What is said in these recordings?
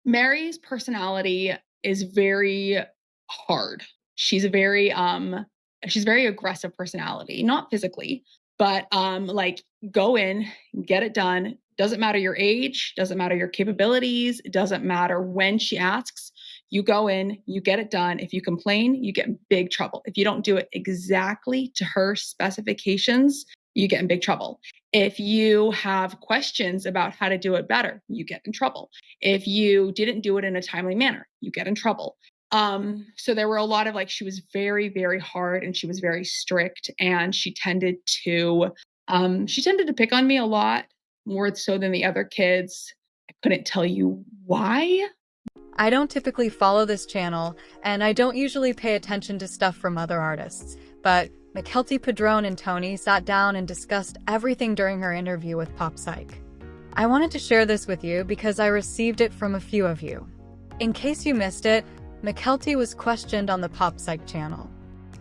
Mary's personality is very hard. She's a she's very aggressive personality, not physically, but like go in, get it done. Doesn't matter your age, doesn't matter your capabilities, it doesn't matter when she asks. You go in, you get it done. If you complain, you get in big trouble. If you don't do it exactly to her specifications, you get in big trouble. If you have questions about how to do it better, you get in trouble. If you didn't do it in a timely manner, you get in trouble. So there were a lot of like, she was very, very hard and she was very strict, and she tended to pick on me a lot more so than the other kids. I couldn't tell you why. I don't typically follow this channel, and I don't usually pay attention to stuff from other artists, but Mykelti Padron and Tony sat down and discussed everything during her interview with Pop Psych. I wanted to share this with you because I received it from a few of you. In case you missed it, Mykelti was questioned on the Pop Psych channel.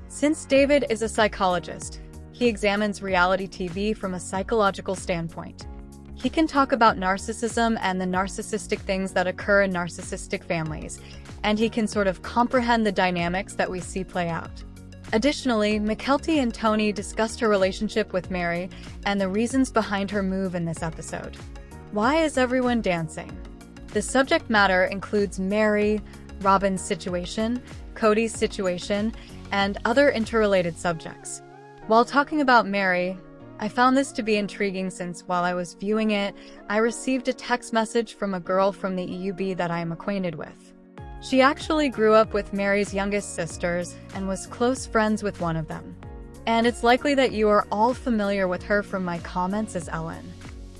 Since David is a psychologist, he examines reality TV from a psychological standpoint. He can talk about narcissism and the narcissistic things that occur in narcissistic families, and he can sort of comprehend the dynamics that we see play out. Additionally, Mykelti and Tony discussed her relationship with Mary and the reasons behind her move in this episode. Why is everyone dancing? The subject matter includes Mary, Robyn's situation, Cody's situation, and other interrelated subjects. While talking about Mary, I found this to be intriguing since while I was viewing it, I received a text message from a girl from the EUB that I am acquainted with. She actually grew up with Mary's youngest sisters and was close friends with one of them. And it's likely that you are all familiar with her from my comments as Ellen.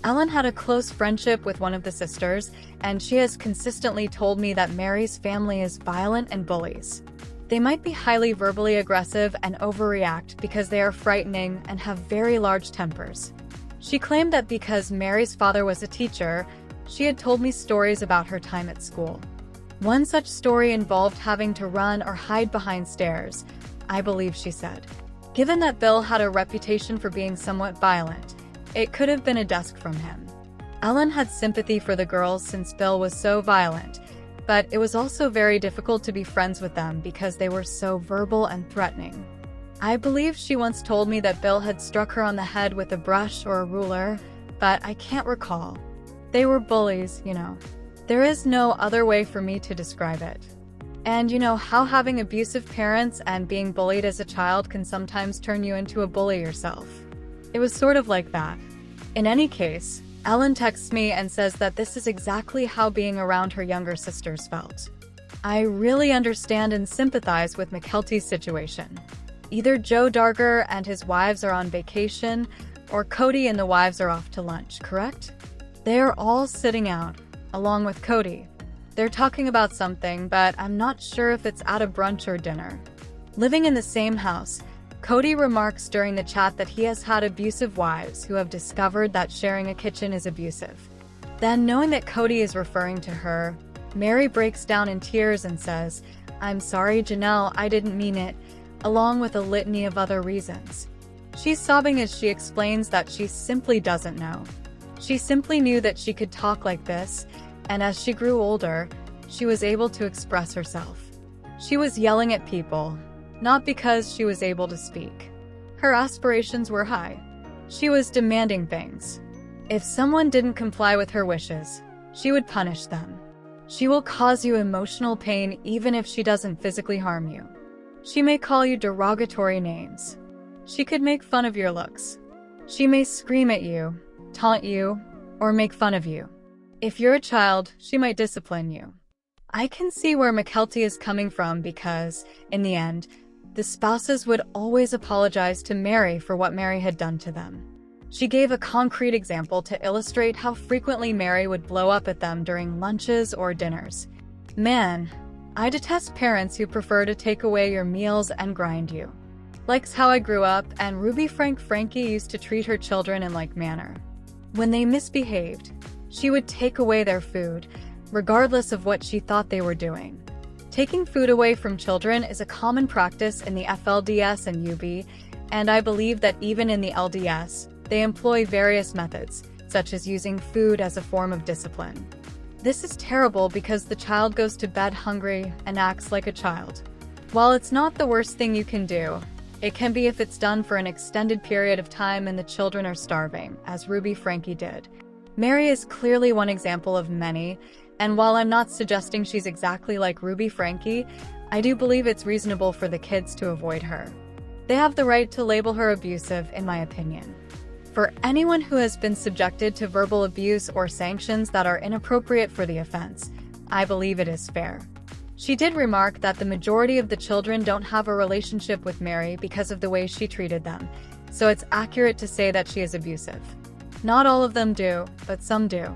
Ellen had a close friendship with one of the sisters, and she has consistently told me that Mary's family is violent and bullies. They might be highly verbally aggressive and overreact because they are frightening and have very large tempers. She claimed that because Mary's father was a teacher, she had told me stories about her time at school. One such story involved having to run or hide behind stairs, I believe she said. Given that Bill had a reputation for being somewhat violent, it could have been a desk from him. Ellen had sympathy for the girls since Bill was so violent, but it was also very difficult to be friends with them because they were so verbal and threatening. I believe she once told me that Bill had struck her on the head with a brush or a ruler, but I can't recall. They were bullies, you know. There is no other way for me to describe it. And you know how having abusive parents and being bullied as a child can sometimes turn you into a bully yourself. It was sort of like that. In any case, Ellen texts me and says that this is exactly how being around her younger sisters felt. I really understand and sympathize with Mykelti's situation. Either Joe Darger and his wives are on vacation, or Cody and the wives are off to lunch, correct? They are all sitting out, along with Cody. They're talking about something, but I'm not sure if it's at a brunch or dinner. Living in the same house, Cody remarks during the chat that he has had abusive wives who have discovered that sharing a kitchen is abusive. Then, knowing that Cody is referring to her, Mary breaks down in tears and says, "I'm sorry, Janelle, I didn't mean it," along with a litany of other reasons. She's sobbing as she explains that she simply doesn't know. She simply knew that she could talk like this, and as she grew older, she was able to express herself. She was yelling at people, not because she was able to speak. Her aspirations were high. She was demanding things. If someone didn't comply with her wishes, she would punish them. She will cause you emotional pain even if she doesn't physically harm you. She may call you derogatory names. She could make fun of your looks. She may scream at you, taunt you, or make fun of you. If you're a child, she might discipline you. I can see where Mykelti is coming from because, in the end, the spouses would always apologize to Mary for what Mary had done to them. She gave a concrete example to illustrate how frequently Mary would blow up at them during lunches or dinners. Man, I detest parents who prefer to take away your meals and grind you. Like's how I grew up, and Ruby Frankie used to treat her children in like manner. When they misbehaved, she would take away their food, regardless of what she thought they were doing. Taking food away from children is a common practice in the FLDS and UB, and I believe that even in the LDS, they employ various methods, such as using food as a form of discipline. This is terrible because the child goes to bed hungry and acts like a child. While it's not the worst thing you can do, it can be if it's done for an extended period of time and the children are starving, as Ruby Frankie did. Mary is clearly one example of many, and while I'm not suggesting she's exactly like Ruby Frankie, I do believe it's reasonable for the kids to avoid her. They have the right to label her abusive, in my opinion. For anyone who has been subjected to verbal abuse or sanctions that are inappropriate for the offense, I believe it is fair. She did remark that the majority of the children don't have a relationship with Mary because of the way she treated them, so it's accurate to say that she is abusive. Not all of them do, but some do.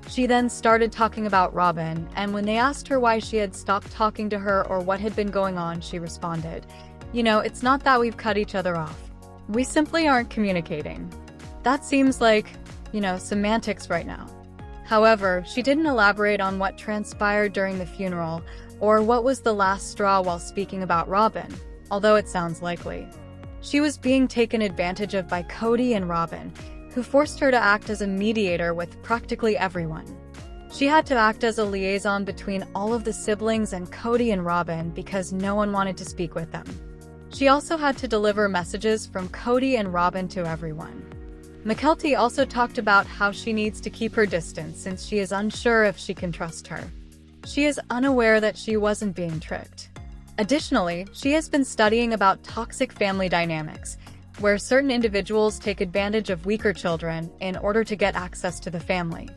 She then started talking about Robyn, and when they asked her why she had stopped talking to her or what had been going on, she responded, "It's not that we've cut each other off. We simply aren't communicating." That seems like, semantics right now. However, she didn't elaborate on what transpired during the funeral or what was the last straw while speaking about Robyn, although it sounds likely. She was being taken advantage of by Cody and Robyn, who forced her to act as a mediator with practically everyone. She had to act as a liaison between all of the siblings and Cody and Robyn because no one wanted to speak with them. She also had to deliver messages from Cody and Robyn to everyone. Mykelti also talked about how she needs to keep her distance since she is unsure if she can trust her. She is unaware that she wasn't being tricked. Additionally, she has been studying about toxic family dynamics, where certain individuals take advantage of weaker children in order to get access to the family.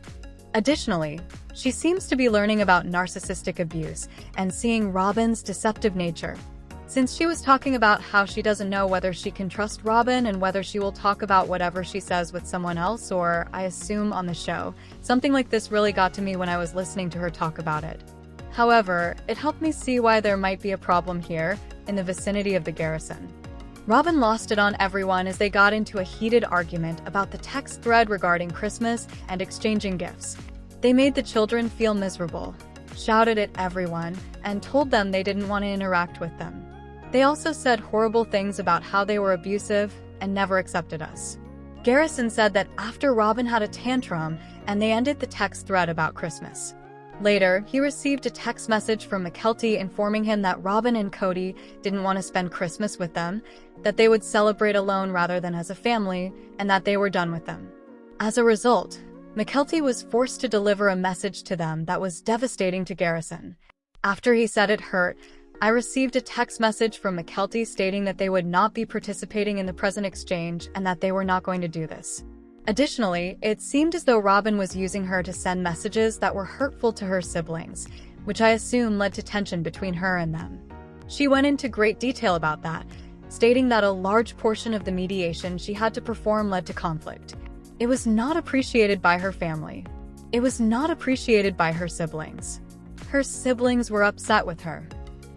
Additionally, she seems to be learning about narcissistic abuse and seeing Robyn's deceptive nature. Since she was talking about how she doesn't know whether she can trust Robyn and whether she will talk about whatever she says with someone else or, I assume, on the show, something like this really got to me when I was listening to her talk about it. However, it helped me see why there might be a problem here, in the vicinity of the garrison. Robyn lost it on everyone as they got into a heated argument about the text thread regarding Christmas and exchanging gifts. They made the children feel miserable, shouted at everyone, and told them they didn't want to interact with them. They also said horrible things about how they were abusive and never accepted us. Garrison said that after Robyn had a tantrum and they ended the text thread about Christmas. Later, he received a text message from Mykelti informing him that Robyn and Cody didn't want to spend Christmas with them, that they would celebrate alone rather than as a family, and that they were done with them. As a result, Mykelti was forced to deliver a message to them that was devastating to Garrison. After he said it hurt, I received a text message from Mykelti stating that they would not be participating in the present exchange and that they were not going to do this. Additionally, it seemed as though Robyn was using her to send messages that were hurtful to her siblings, which I assume led to tension between her and them. She went into great detail about that, stating that a large portion of the mediation she had to perform led to conflict. It was not appreciated by her family. It was not appreciated by her siblings. Her siblings were upset with her.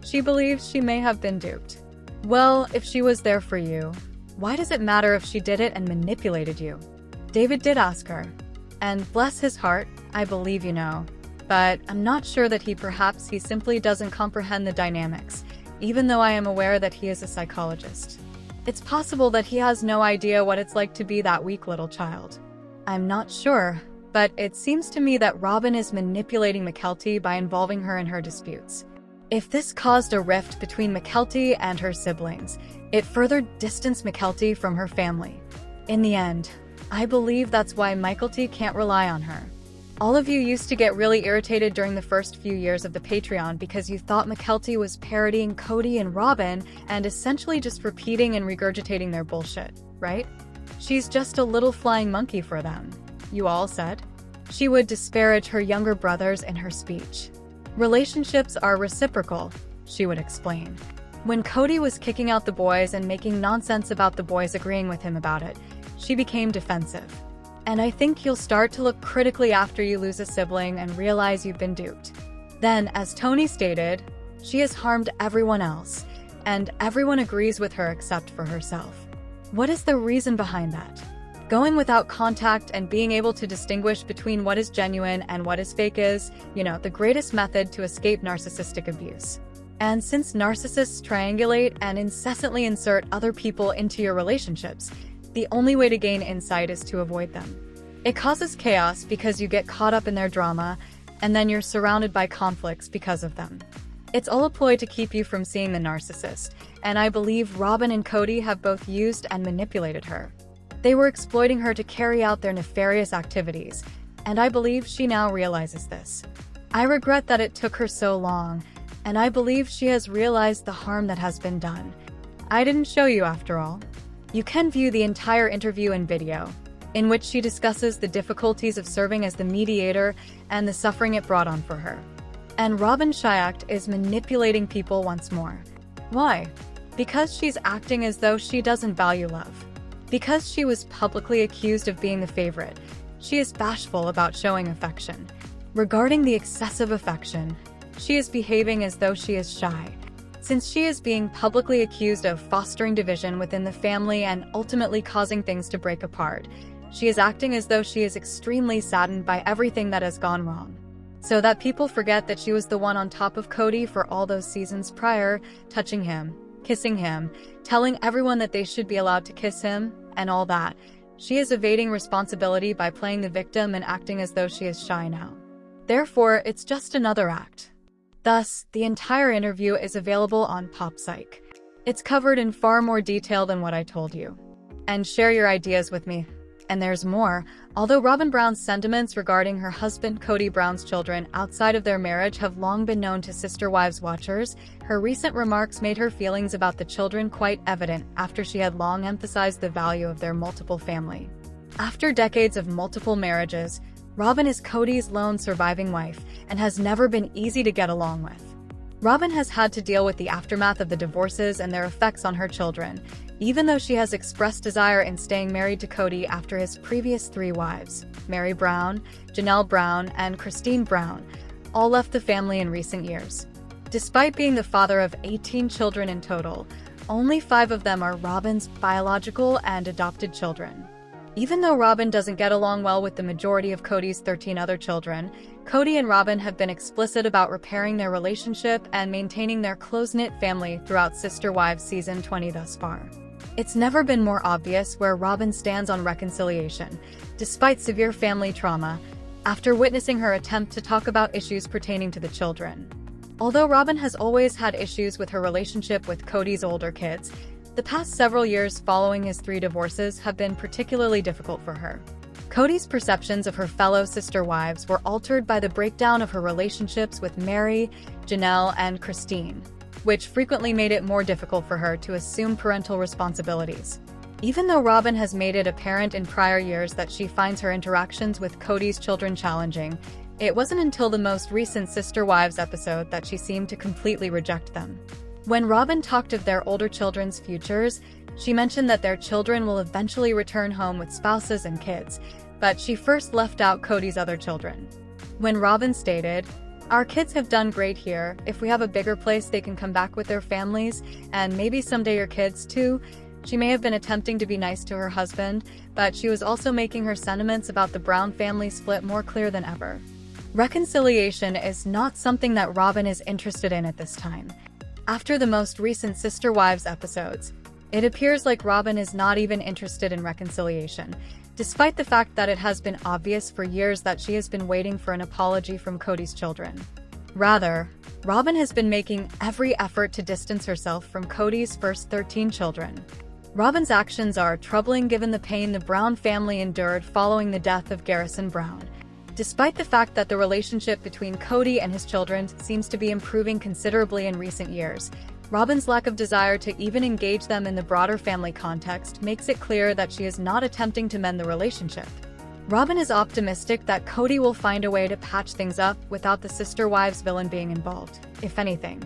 She believes she may have been duped. Well, if she was there for you, why does it matter if she did it and manipulated you? David did ask her. And bless his heart, I believe but I'm not sure that he simply doesn't comprehend the dynamics, even though I am aware that he is a psychologist. It's possible that he has no idea what it's like to be that weak little child. I'm not sure, but it seems to me that Robyn is manipulating Mykelti by involving her in her disputes. If this caused a rift between Mykelti and her siblings, it further distanced Mykelti from her family. In the end, I believe that's why Mykelti can't rely on her. All of you used to get really irritated during the first few years of the Patreon because you thought Mykelti was parodying Cody and Robyn and essentially just repeating and regurgitating their bullshit, right? She's just a little flying monkey for them, you all said. She would disparage her younger brothers in her speech. Relationships are reciprocal, she would explain. When Cody was kicking out the boys and making nonsense about the boys agreeing with him about it, she became defensive. And I think you'll start to look critically after you lose a sibling and realize you've been duped. Then, as Tony stated, she has harmed everyone else, and everyone agrees with her except for herself. What is the reason behind that? Going without contact and being able to distinguish between what is genuine and what is fake is, the greatest method to escape narcissistic abuse. And since narcissists triangulate and incessantly insert other people into your relationships, the only way to gain insight is to avoid them. It causes chaos because you get caught up in their drama, and then you're surrounded by conflicts because of them. It's all a ploy to keep you from seeing the narcissist, and I believe Robyn and Cody have both used and manipulated her. They were exploiting her to carry out their nefarious activities, and I believe she now realizes this. I regret that it took her so long, and I believe she has realized the harm that has been done. I didn't show you after all. You can view the entire interview and video, in which she discusses the difficulties of serving as the mediator and the suffering it brought on for her. And Robyn Schacht is manipulating people once more. Why? Because she's acting as though she doesn't value love. Because she was publicly accused of being the favorite, she is bashful about showing affection. Regarding the excessive affection, she is behaving as though she is shy. Since she is being publicly accused of fostering division within the family and ultimately causing things to break apart, she is acting as though she is extremely saddened by everything that has gone wrong. So that people forget that she was the one on top of Cody for all those seasons prior, touching him, kissing him, telling everyone that they should be allowed to kiss him, and all that. She is evading responsibility by playing the victim and acting as though she is shy now. Therefore, it's just another act. Thus, the entire interview is available on PopPsych. It's covered in far more detail than what I told you. And share your ideas with me. And there's more. Although Robyn Brown's sentiments regarding her husband Cody Brown's children outside of their marriage have long been known to Sister Wives watchers, her recent remarks made her feelings about the children quite evident after she had long emphasized the value of their multiple family. After decades of multiple marriages, Robyn is Cody's lone surviving wife and has never been easy to get along with. Robyn has had to deal with the aftermath of the divorces and their effects on her children, even though she has expressed desire in staying married to Cody after his previous 3 wives, Mary Brown, Janelle Brown, and Christine Brown, all left the family in recent years. Despite being the father of 18 children in total, only 5 of them are Robyn's biological and adopted children. Even though Robyn doesn't get along well with the majority of Cody's 13 other children, Cody and Robyn have been explicit about repairing their relationship and maintaining their close-knit family throughout Sister Wives Season 20 thus far. It's never been more obvious where Robyn stands on reconciliation, despite severe family trauma, after witnessing her attempt to talk about issues pertaining to the children. Although Robyn has always had issues with her relationship with Cody's older kids, the past several years following his 3 divorces have been particularly difficult for her. Cody's perceptions of her fellow sister wives were altered by the breakdown of her relationships with Mary, Janelle, and Christine, which frequently made it more difficult for her to assume parental responsibilities. Even though Robyn has made it apparent in prior years that she finds her interactions with Cody's children challenging, it wasn't until the most recent Sister Wives episode that she seemed to completely reject them. When Robyn talked of their older children's futures, she mentioned that their children will eventually return home with spouses and kids, but she first left out Cody's other children. When Robyn stated, "Our kids have done great here. If we have a bigger place, they can come back with their families, and maybe someday your kids too," she may have been attempting to be nice to her husband, but she was also making her sentiments about the Brown family split more clear than ever. Reconciliation is not something that Robyn is interested in at this time. After the most recent Sister Wives episodes, it appears like Robyn is not even interested in reconciliation, despite the fact that it has been obvious for years that she has been waiting for an apology from Cody's children. Rather, Robyn has been making every effort to distance herself from Cody's first 13 children. Robyn's actions are troubling given the pain the Brown family endured following the death of Garrison Brown. Despite the fact that the relationship between Cody and his children seems to be improving considerably in recent years, Robyn's lack of desire to even engage them in the broader family context makes it clear that she is not attempting to mend the relationship. Robyn is optimistic that Cody will find a way to patch things up without the Sister Wives villain being involved, if anything.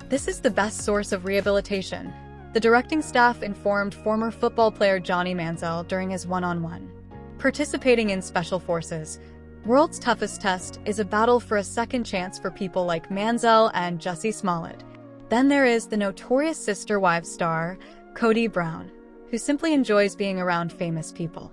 This is the best source of rehabilitation. The directing staff informed former football player Johnny Manziel during his one-on-one. Participating in Special Forces, World's Toughest Test is a battle for a second chance for people like Manziel and Jussie Smollett. Then there is the notorious Sister Wives star, Cody Brown, who simply enjoys being around famous people.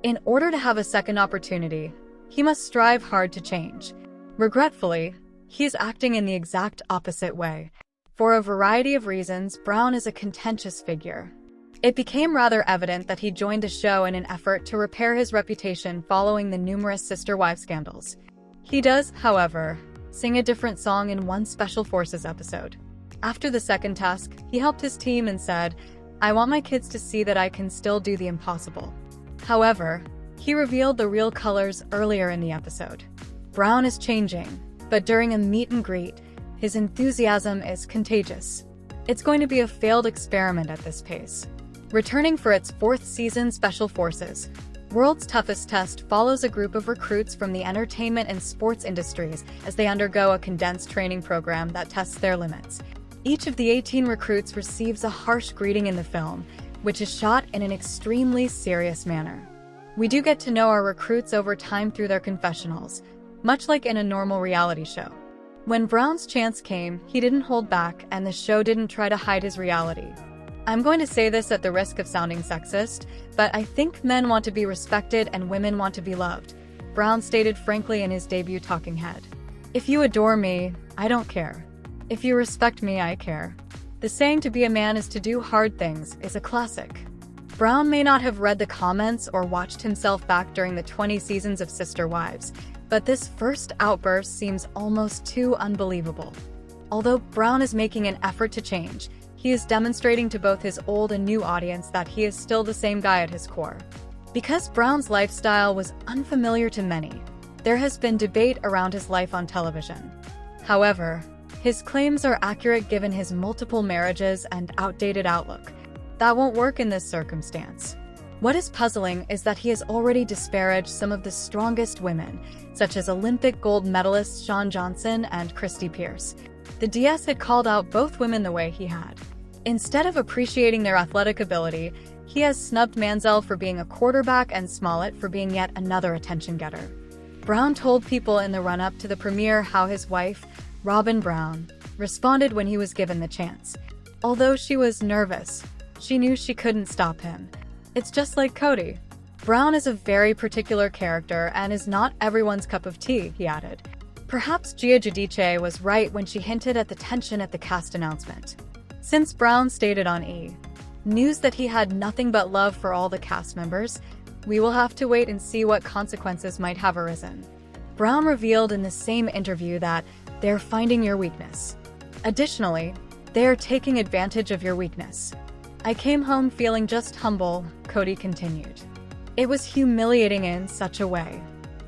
In order to have a second opportunity, he must strive hard to change. Regretfully, he is acting in the exact opposite way. For a variety of reasons, Brown is a contentious figure. It became rather evident that he joined the show in an effort to repair his reputation following the numerous Sister Wives scandals. He does, however, sing a different song in one Special Forces episode. After the second task, he helped his team and said, "I want my kids to see that I can still do the impossible." However, he revealed the real colors earlier in the episode. Brown is changing, but during a meet and greet, his enthusiasm is contagious. It's going to be a failed experiment at this pace. Returning for its fourth season, Special Forces, World's Toughest Test follows a group of recruits from the entertainment and sports industries as they undergo a condensed training program that tests their limits. Each of the 18 recruits receives a harsh greeting in the film, which is shot in an extremely serious manner. We do get to know our recruits over time through their confessionals, much like in a normal reality show. When Brown's chance came, he didn't hold back, and the show didn't try to hide his reality. I'm going to say this at the risk of sounding sexist, but I think men want to be respected and women want to be loved, Brown stated frankly in his debut talking head. "If you adore me, I don't care. If you respect me, I care." The saying "to be a man is to do hard things" is a classic. Brown may not have read the comments or watched himself back during the 20 seasons of Sister Wives, but this first outburst seems almost too unbelievable. Although Brown is making an effort to change, he is demonstrating to both his old and new audience that he is still the same guy at his core. Because Brown's lifestyle was unfamiliar to many, there has been debate around his life on television. However, his claims are accurate given his multiple marriages and outdated outlook. That won't work in this circumstance. What is puzzling is that he has already disparaged some of the strongest women, such as Olympic gold medalists Shawn Johnson and Christy Pierce. The DS had called out both women the way he had. Instead of appreciating their athletic ability, he has snubbed Manziel for being a quarterback and Smollett for being yet another attention-getter. Brown told people in the run-up to the premiere how his wife, Robyn Brown, responded when he was given the chance. Although she was nervous, she knew she couldn't stop him. "It's just like Cody. Brown is a very particular character and is not everyone's cup of tea," he added. Perhaps Gia Giudice was right when she hinted at the tension at the cast announcement. Since Brown stated on E! News that he had nothing but love for all the cast members, we will have to wait and see what consequences might have arisen. Brown revealed in the same interview that they're finding your weakness. Additionally, they are taking advantage of your weakness. "I came home feeling just humble," Cody continued. "It was humiliating in such a way.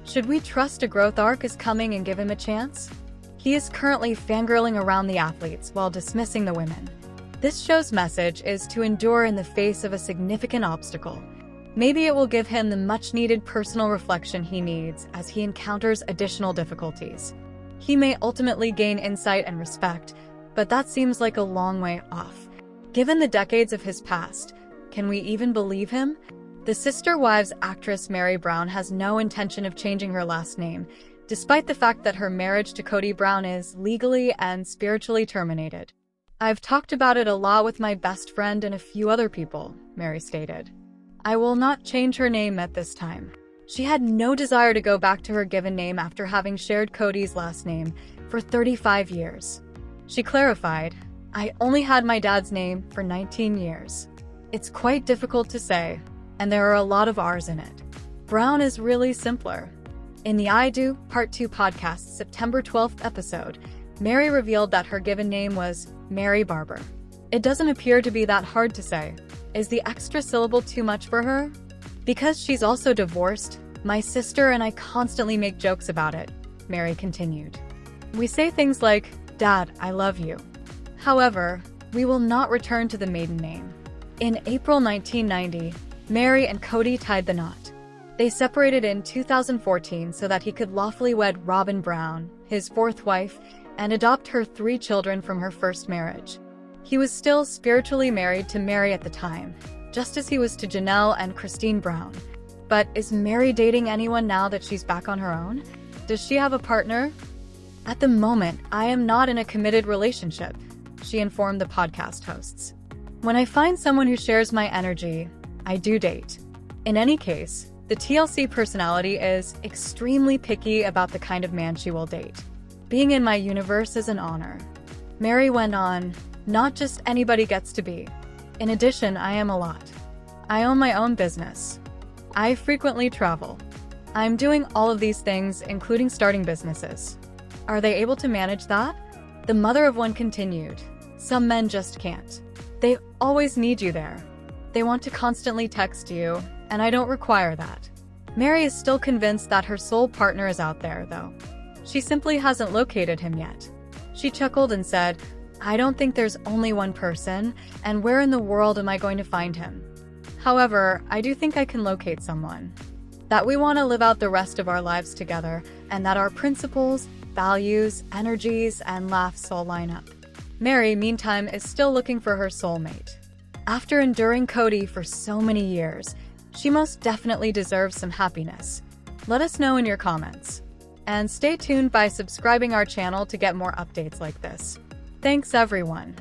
Should we trust a growth arc is coming and give him a chance?" He is currently fangirling around the athletes while dismissing the women. This show's message is to endure in the face of a significant obstacle. Maybe it will give him the much-needed personal reflection he needs as he encounters additional difficulties. He may ultimately gain insight and respect, but that seems like a long way off. Given the decades of his past, can we even believe him? The Sister Wives actress Mary Brown has no intention of changing her last name, despite the fact that her marriage to Cody Brown is legally and spiritually terminated. "I've talked about it a lot with my best friend and a few other people," Mary stated. "I will not change her name at this time." She had no desire to go back to her given name after having shared Cody's last name for 35 years. She clarified, "I only had my dad's name for 19 years. It's quite difficult to say, and there are a lot of R's in it." Brown is really simpler. In the I Do Part 2 podcast's September 12th episode, Mary revealed that her given name was Mary Barber. It doesn't appear to be that hard to say. Is the extra syllable too much for her? "Because she's also divorced, my sister and I constantly make jokes about it," Mary continued. "We say things like, 'Dad, I love you.' However, we will not return to the maiden name." In April 1990, Mary and Cody tied the knot. They separated in 2014 so that he could lawfully wed Robyn Brown, his fourth wife, and adopt her 3 children from her first marriage. He was still spiritually married to Mary at the time, just as he was to Janelle and Christine Brown. But is Mary dating anyone now that she's back on her own? Does she have a partner? "At the moment, I am not in a committed relationship," she informed the podcast hosts. "When I find someone who shares my energy, I do date." In any case, the TLC personality is extremely picky about the kind of man she will date. "Being in my universe is an honor." Mary went on, "Not just anybody gets to be. In addition, I am a lot. I own my own business. I frequently travel. I'm doing all of these things, including starting businesses. Are they able to manage that? The mother of one continued. Some men just can't. They always need you there. They want to constantly text you, and I don't require that. Mary is still convinced that her soul partner is out there, though. She simply hasn't located him yet. She chuckled and said, I don't think there's only one person, and where in the world am I going to find him? However, I do think I can locate someone. That we want to live out the rest of our lives together, and that our principles, values, energies, and laughs all line up. Mary, meantime, is still looking for her soulmate. After enduring Cody for so many years, she most definitely deserves some happiness. Let us know in your comments. And stay tuned by subscribing our channel to get more updates like this. Thanks everyone.